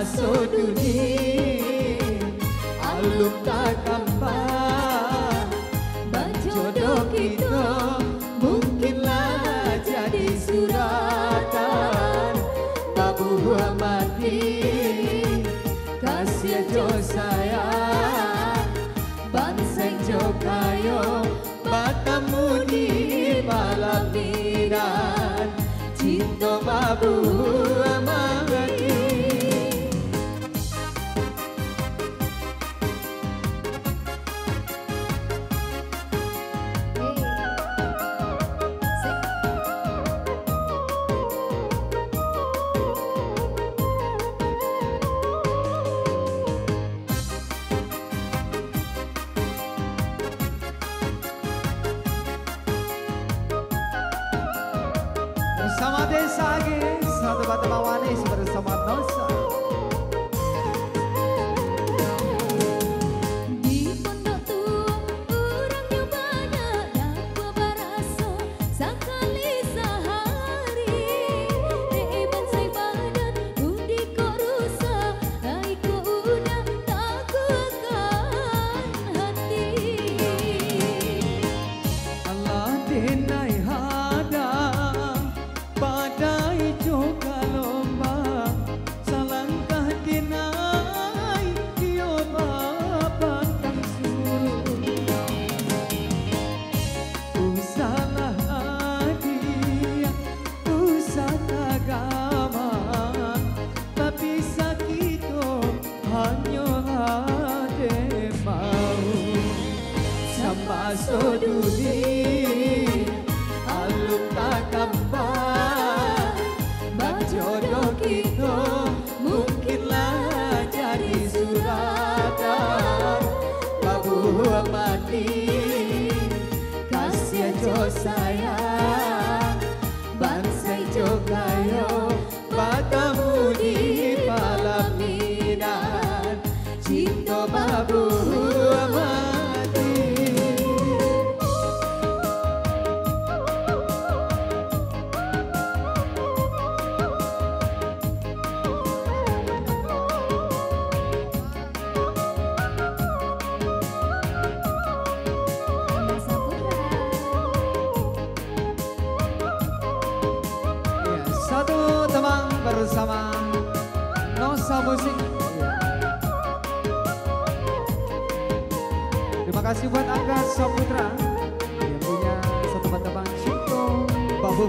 soduni alum tak gampang berjodoh kita mungkinlah jadi suratan babu mati kasih jo sayang bangsa jo kayo bertemu di malam niran cinta babu mati. Bersama Desa Agi, satu batu mawanis bersama Nosa. Di pondok tua orangnya banyak dan beraso sekali sehari. Bansai badan undi kok rusak, hai kok udah takutkan hati. Allah denai hadang badai joka lomba salangkah denai dia batang suruh usalah adia usaha agama tapi sakito hanyalah de mau sama soduni alum tak gampang berjodoh kita mungkinlah jadi suratan babu mati kasih jo sayang bangsa jo kayo bertemu di malam niran cinta babu mati. Satu teman bersama Nosa Musik. Terima kasih buat Angga Saputra yang punya satu tebang Cinta Babu